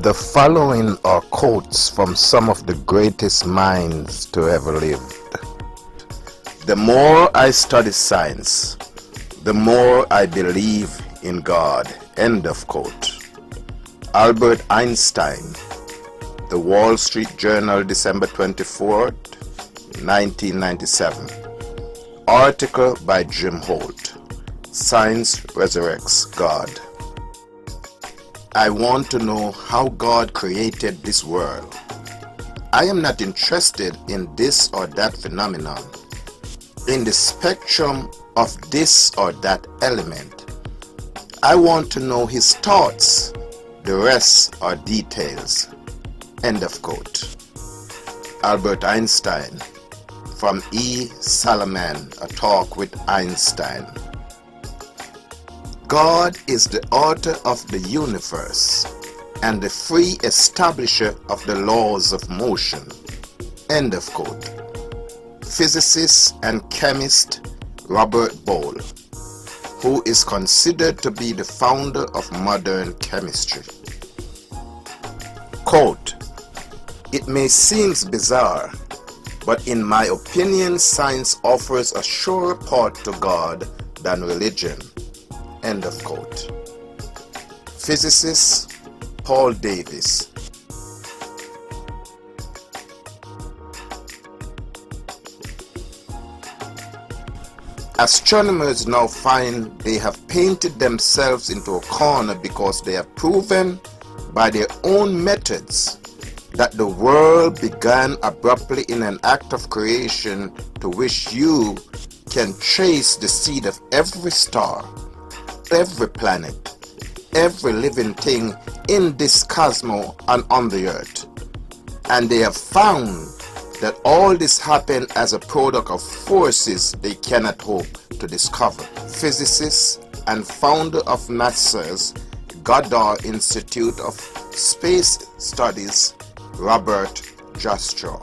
The following are quotes from some of the greatest minds to ever lived. The more I study science, the more I believe in God. End of quote. Albert Einstein, The Wall Street Journal, December 24th, 1997. Article by Jim Holt. Science Resurrects God. I want to know how God created this world. I am not interested in this or that phenomenon, in the spectrum of this or that element. I want to know his thoughts. The rest are details. End of quote. Albert Einstein, from E. Salomon, A Talk with Einstein. God is the author of the universe and the free establisher of the laws of motion. End of quote. Physicist and chemist Robert Boyle, who is considered to be the founder of modern chemistry. Quote, "It may seem bizarre, but in my opinion, science offers a surer path to God than religion." End of quote. Physicist Paul Davies. Astronomers now find they have painted themselves into a corner because they have proven by their own methods that the world began abruptly in an act of creation to which you can trace the seed of every star, every planet, every living thing in this cosmos and on the earth. And they have found that all this happened as a product of forces they cannot hope to discover. Physicist and founder of NASA's Goddard Institute of Space Studies, Robert Jastrow.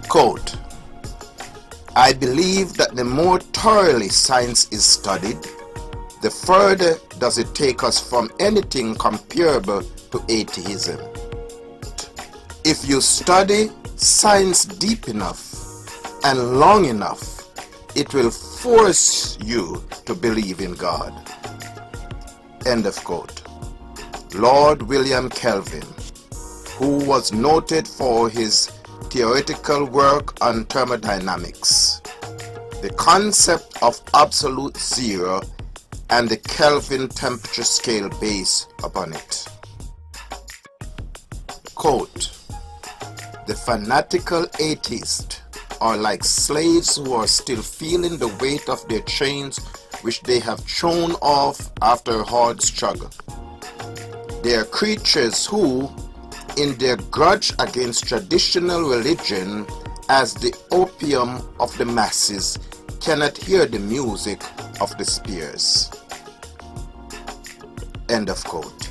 Quote, "I believe that the more thoroughly science is studied, the further does it take us from anything comparable to atheism. If you study science deep enough and long enough, it will force you to believe in God." End of quote. Lord William Kelvin, who was noted for his theoretical work on thermodynamics, the concept of absolute zero, and the Kelvin temperature scale based upon it. Quote, "The fanatical atheists are like slaves who are still feeling the weight of their chains which they have thrown off after a hard struggle. They are creatures who, in their grudge against traditional religion as the opium of the masses, cannot hear the music of the spheres." End of quote.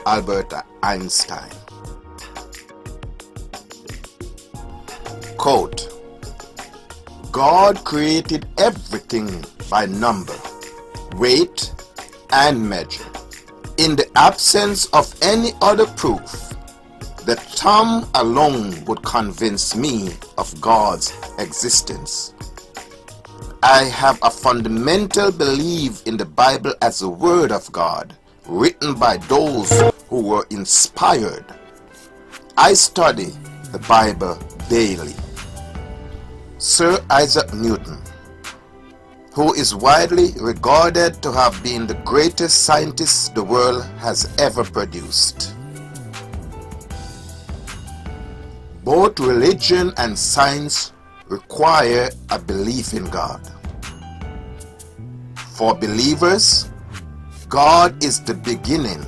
Albert Einstein. Quote, "God created everything by number, weight, and measure. In the absence of any other proof, the thumb alone would convince me of God's existence. I have a fundamental belief in the Bible as the Word of God, written by those who were inspired. I study the Bible daily." Sir Isaac Newton, who is widely regarded to have been the greatest scientist the world has ever produced. Both religion and science require a belief in God. For believers, God is the beginning,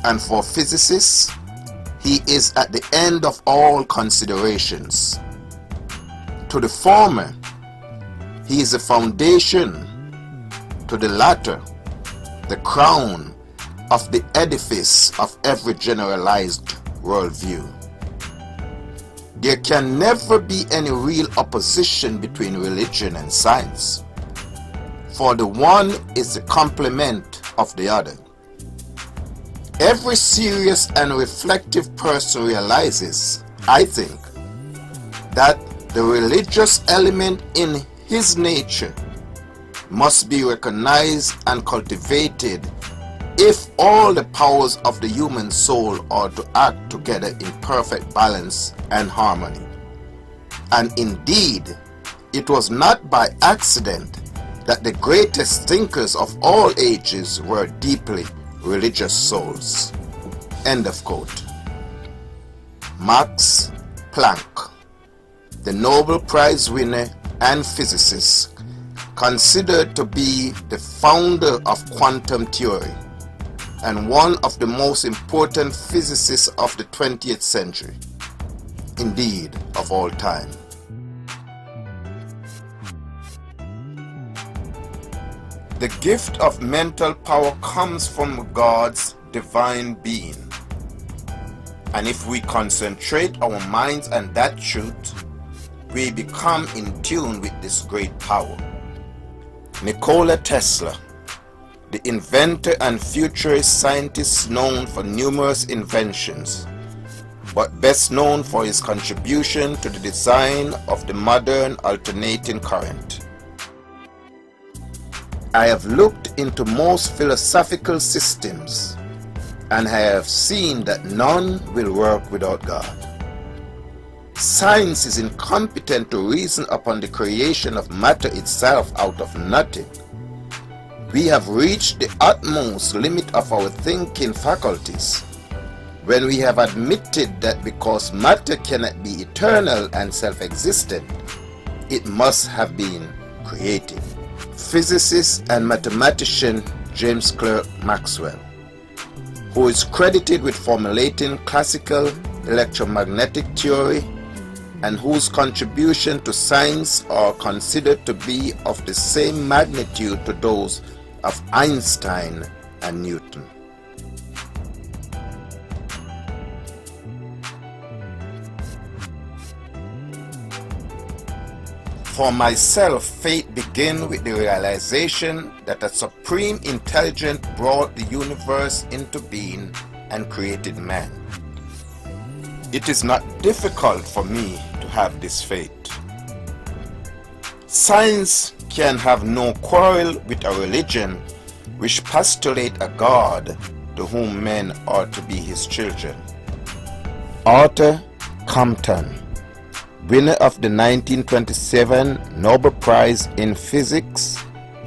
and for physicists, He is at the end of all considerations. To the former, He is the foundation; to the latter, the crown of the edifice of every generalized worldview. There can never be any real opposition between religion and science, for the one is the complement of the other. Every serious and reflective person realizes, I think, that the religious element in his nature must be recognized and cultivated if all the powers of the human soul are to act together in perfect balance and harmony. And indeed, it was not by accident that the greatest thinkers of all ages were deeply religious souls. End of quote. Max Planck, the Nobel Prize winner and physicist, considered to be the founder of quantum theory and one of the most important physicists of the 20th century, indeed of all time. The gift of mental power comes from God's divine being, and if we concentrate our minds on that truth, we become in tune with this great power. Nikola Tesla, the inventor and futurist scientist known for numerous inventions, but best known for his contribution to the design of the modern alternating current. I have looked into most philosophical systems, and I have seen that none will work without God. Science is incompetent to reason upon the creation of matter itself out of nothing. We have reached the utmost limit of our thinking faculties when we have admitted that because matter cannot be eternal and self-existent, it must have been created. Physicist and mathematician James Clerk Maxwell, who is credited with formulating classical electromagnetic theory and whose contribution to science are considered to be of the same magnitude to those of Einstein and Newton. For myself, faith began with the realization that a supreme intelligence brought the universe into being and created man. It is not difficult for me to have this faith. Science can have no quarrel with a religion which postulate a God to whom men are to be his children. Arthur Compton, winner of the 1927 Nobel Prize in Physics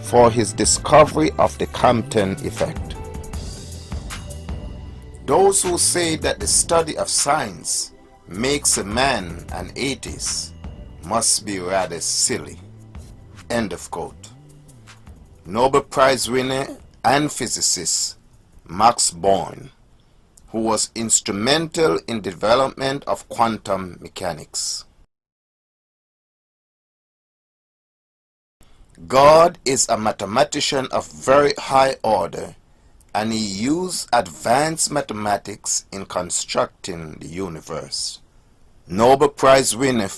for his discovery of the Compton effect. Those who say that the study of science makes a man an atheist must be rather silly. End of quote. Nobel Prize winner and physicist Max Born, who was instrumental in the development of quantum mechanics. God is a mathematician of very high order, and he used advanced mathematics in constructing the universe. Nobel Prize winner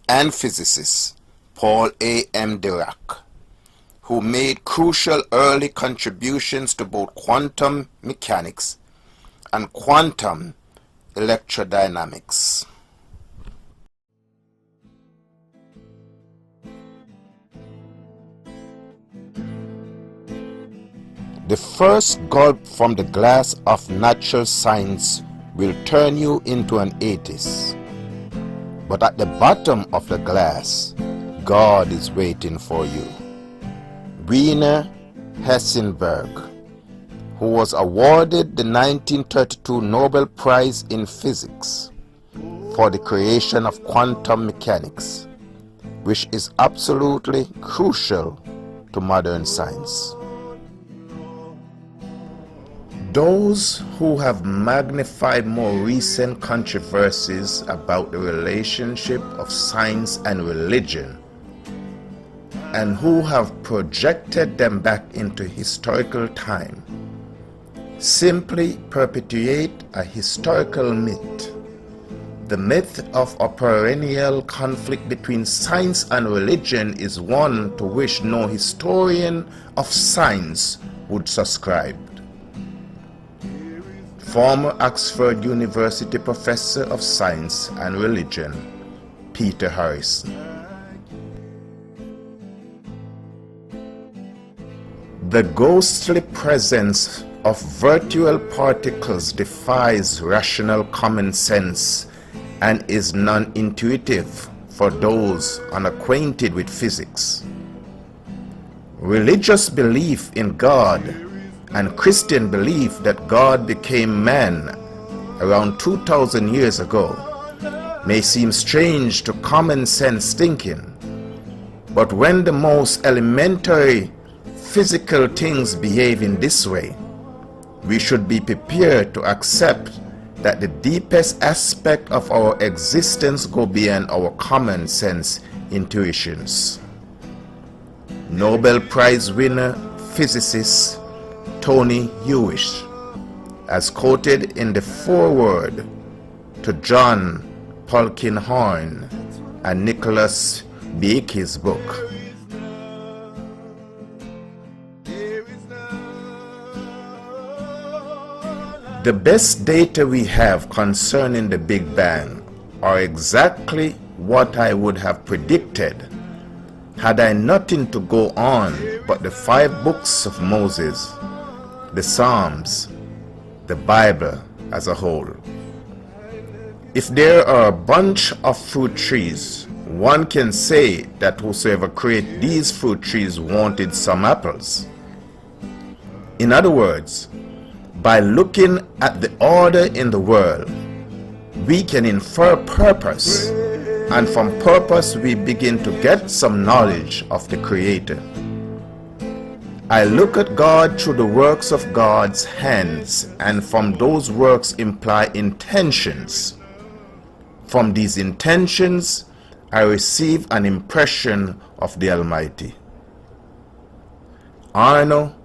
and physicist Paul AM Dirac, who made crucial early contributions to both quantum mechanics and quantum electrodynamics. The first gulp from the glass of natural science will turn you into an atheist. But at the bottom of the glass, God is waiting for you. Werner Heisenberg, who was awarded the 1932 Nobel Prize in Physics for the creation of quantum mechanics, which is absolutely crucial to modern science. Those who have magnified more recent controversies about the relationship of science and religion, and who have projected them back into historical time, simply perpetuate a historical myth. The myth of a perennial conflict between science and religion is one to which no historian of science would subscribe. Former Oxford University Professor of Science and Religion, Peter Harrison. The ghostly presence of virtual particles defies rational common sense and is non-intuitive for those unacquainted with physics. Religious belief in God and Christian belief that God became man around 2,000 years ago may seem strange to common sense thinking, but when the most elementary physical things behave in this way, we should be prepared to accept that the deepest aspect of our existence go beyond our common sense intuitions. Nobel Prize winner physicist Tony Hewish, as quoted in the foreword to John Polkinghorne and Nicholas Beake's book, the best data we have concerning the Big Bang are exactly what I would have predicted had I nothing to go on but the 5 books of Moses, the Psalms, the Bible as a whole. If there are a bunch of fruit trees, one can say that whosoever created these fruit trees wanted some apples. In other words, by looking at the order in the world, we can infer purpose, and from purpose we begin to get some knowledge of the Creator. I look at God through the works of God's hands, and from those works imply intentions. From these intentions, I receive an impression of the Almighty. Arno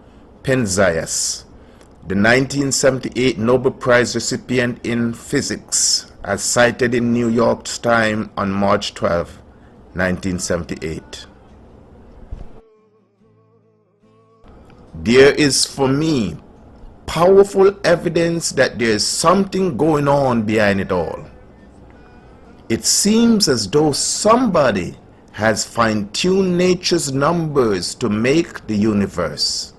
Penzias, the 1978 Nobel Prize recipient in physics, as cited in New York Times on March 12, 1978. There is for me powerful evidence that there is something going on behind it all. It seems as though somebody has fine-tuned nature's numbers to make the universe.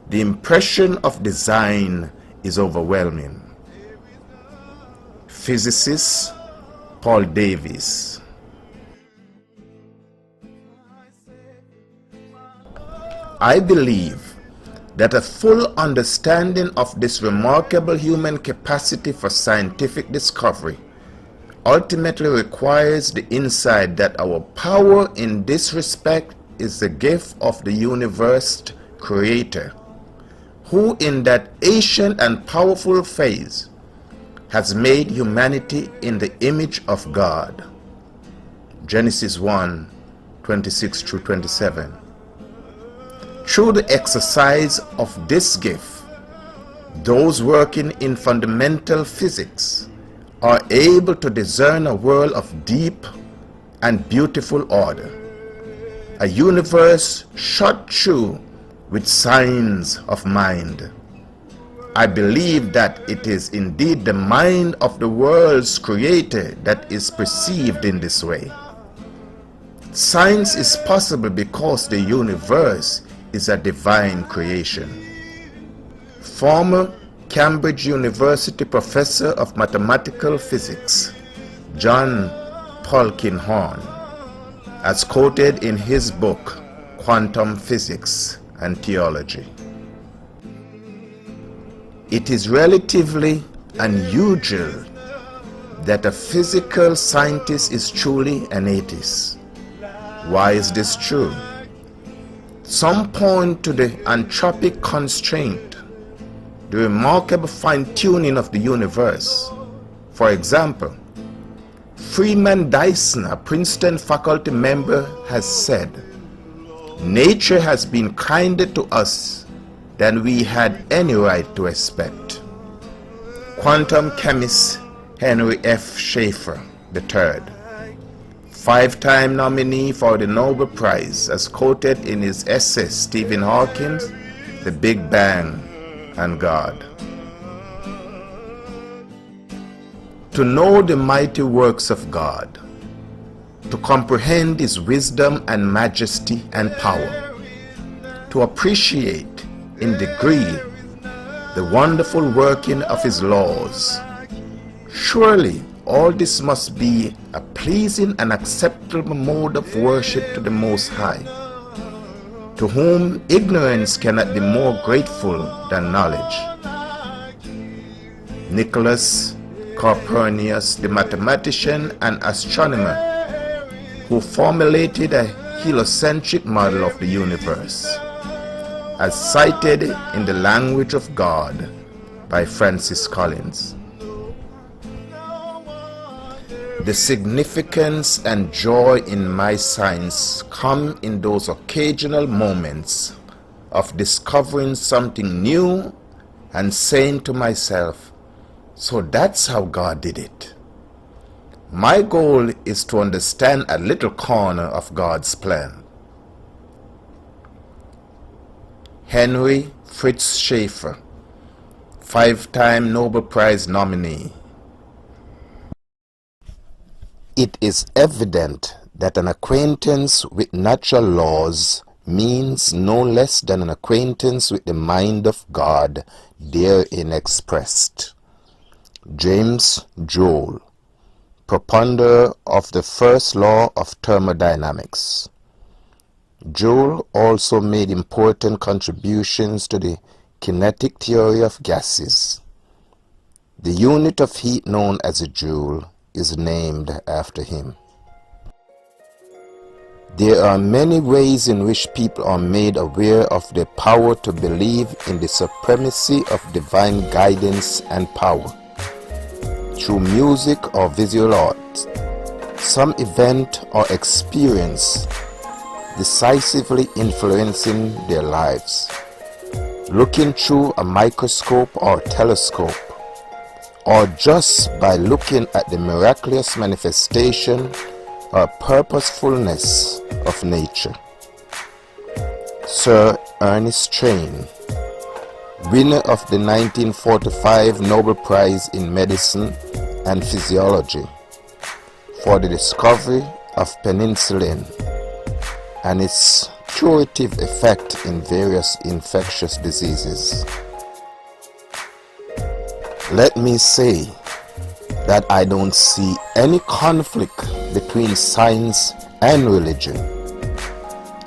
The impression of design is overwhelming. Physicist Paul Davies. I believe that a full understanding of this remarkable human capacity for scientific discovery ultimately requires the insight that our power in this respect is the gift of the universe Creator, who in that ancient and powerful phase has made humanity in the image of God. Genesis 1, 26 through 27. Through the exercise of this gift, those working in fundamental physics are able to discern a world of deep and beautiful order, a universe shot through with signs of mind. I believe that it is indeed the mind of the world's creator that is perceived in this way. Science is possible because the universe is a divine creation. Former Cambridge University Professor of Mathematical Physics, John Polkinghorne, as quoted in his book, Quantum Physics and Theology. It is relatively unusual that a physical scientist is truly an atheist. Why is this true? Some point to the anthropic constraint, the remarkable fine-tuning of the universe. For example, Freeman Dyson, a Princeton faculty member, has said, "Nature has been kinder to us than we had any right to expect." Quantum chemist Henry F. Schaeffer III, five-time nominee for the Nobel Prize, as quoted in his essay Stephen Hawking's The Big Bang and God. To know the mighty works of God, to comprehend His wisdom and majesty and power, to appreciate in degree the wonderful working of His laws, surely all this must be a pleasing and acceptable mode of worship to the Most High, to whom ignorance cannot be more grateful than knowledge. Nicholas Copernicus, the mathematician and astronomer who formulated a heliocentric model of the universe, as cited in The Language of God by Francis Collins. The significance and joy in my science come in those occasional moments of discovering something new and saying to myself, "So that's how God did it." My goal is to understand a little corner of God's plan. Henry Fritz Schaeffer, five-time Nobel Prize nominee. It is evident that an acquaintance with natural laws means no less than an acquaintance with the mind of God therein expressed. James Joule, propounder of the first law of thermodynamics. Joule also made important contributions to the kinetic theory of gases. The unit of heat known as a joule is named after him. There are many ways in which people are made aware of their power to believe in the supremacy of divine guidance and power. Through music or visual art, some event or experience decisively influencing their lives. Looking through a microscope or telescope, or just by looking at the miraculous manifestation or purposefulness of nature. Sir Ernest Train, winner of the 1945 Nobel Prize in Medicine and Physiology for the discovery of penicillin and its curative effect in various infectious diseases. Let me say that I don't see any conflict between science and religion.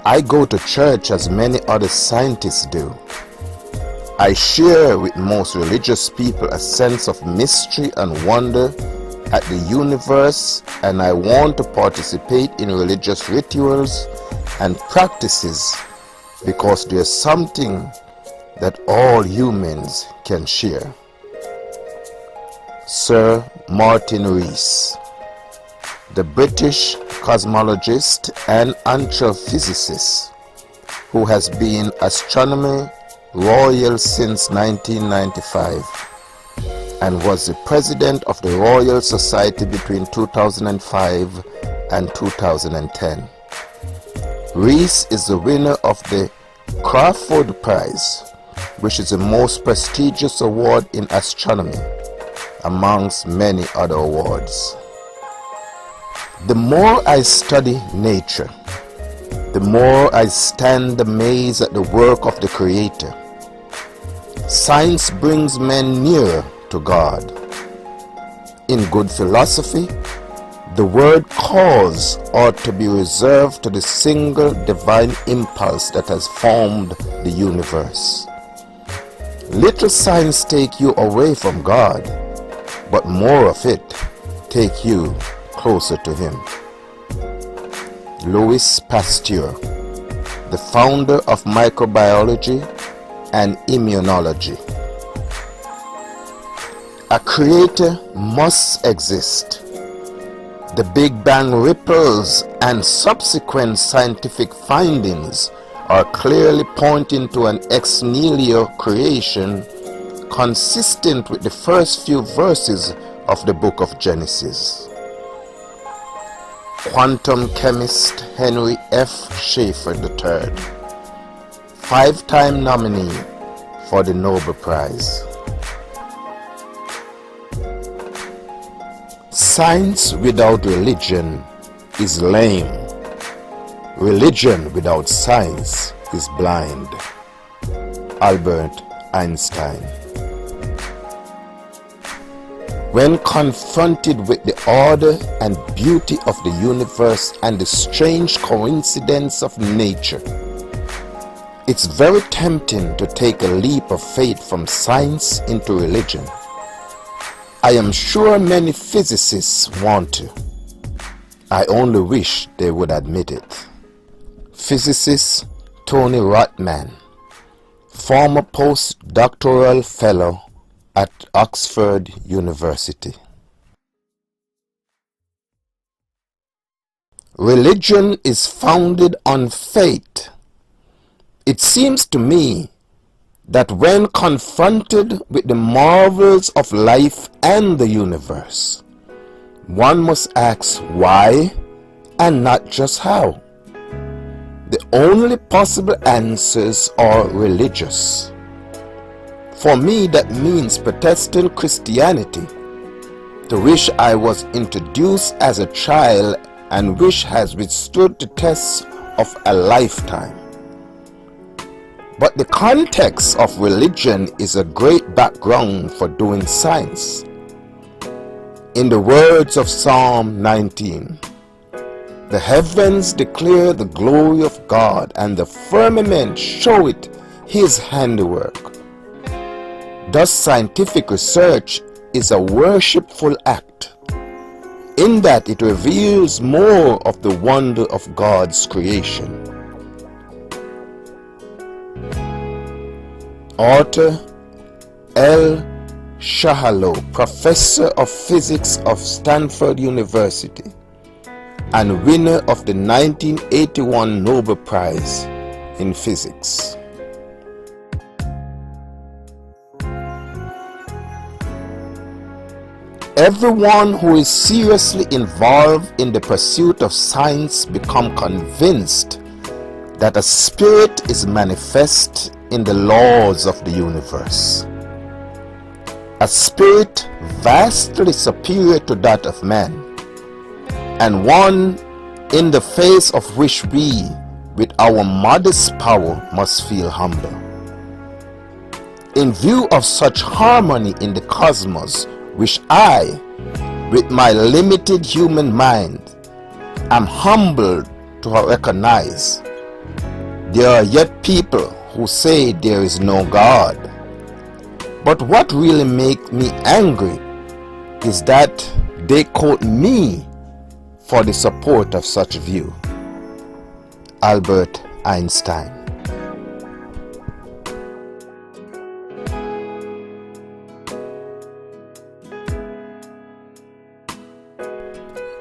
I go to church as many other scientists do. I share with most religious people a sense of mystery and wonder at the universe, and I want to participate in religious rituals and practices because there's something that all humans can share. Sir Martin Rees, the British cosmologist and astrophysicist who has been Astronomer Royal since 1995 and was the president of the Royal Society between 2005 and 2010. Rees is the winner of the Crawford Prize, which is the most prestigious award in astronomy, amongst many other awards. The more I study nature, the more I stand amazed at the work of the Creator. Science brings men nearer to God. In good philosophy, the word cause ought to be reserved to the single divine impulse that has formed the universe. Little science take you away from God, but more of it take you closer to Him. Louis Pasteur, the founder of microbiology and immunology. A creator must exist. The Big Bang ripples and subsequent scientific findings are clearly pointing to an ex nihilo creation consistent with the first few verses of the book of Genesis. Quantum chemist Henry F. Schaeffer III, 5-time nominee for the Nobel Prize. Science without religion is lame. Religion without science is blind. Albert Einstein. When confronted with the order and beauty of the universe and the strange coincidence of nature, it's very tempting to take a leap of faith from science into religion. I am sure many physicists want to. I only wish they would admit it. Physicist Tony Rotman, former postdoctoral fellow at Oxford University. Religion is founded on faith. It seems to me that when confronted with the marvels of life and the universe, one must ask why and not just how. The only possible answers are religious. For me, that means Protestant Christianity, to which I was introduced as a child and which has withstood the tests of a lifetime. But the context of religion is a great background for doing science. In the words of Psalm 19, the heavens declare the glory of God, and the firmament showeth his handiwork. Thus, scientific research is a worshipful act, in that it reveals more of the wonder of God's creation. Author F Schaeffer, professor of physics of Stanford University and winner of the 1981 Nobel Prize in Physics. Everyone who is seriously involved in the pursuit of science becomes convinced that a spirit is manifest in the laws of the universe. A spirit vastly superior to that of man, and one in the face of which we, with our modest power, must feel humble. In view of such harmony in the cosmos, which I, with my limited human mind, am humbled to recognize, there are yet people who say there is no God. But what really makes me angry is that they quote me for the support of such view. Albert Einstein.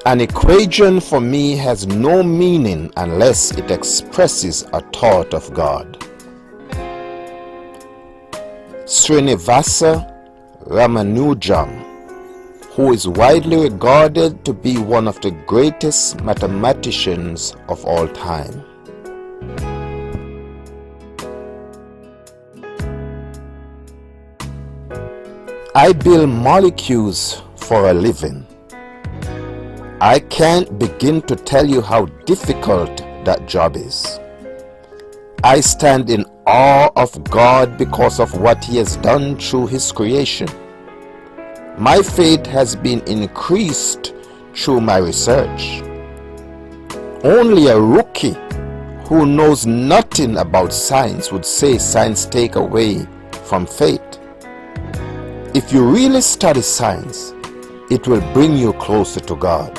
An equation for me has no meaning unless it expresses a thought of God. Srinivasa Ramanujan, who is widely regarded to be one of the greatest mathematicians of all time. I build molecules for a living. I can't begin to tell you how difficult that job is. I stand in awe of God because of what He has done through His creation. My faith has been increased through my research. Only a rookie who knows nothing about science would say science takes away from faith. If you really study science, it will bring you closer to God.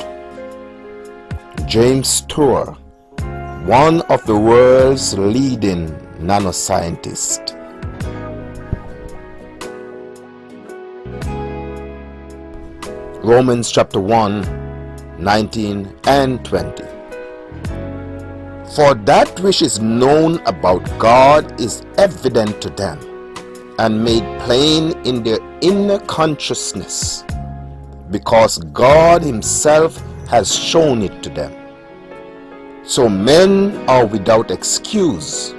James Tour, one of the world's leading nanoscientists. Romans chapter 1, 19 and 20. For that which is known about God is evident to them, and made plain in their inner consciousness, because God himself has shown it to them. So men are without excuse,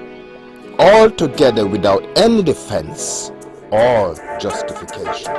altogether without any defense or justification.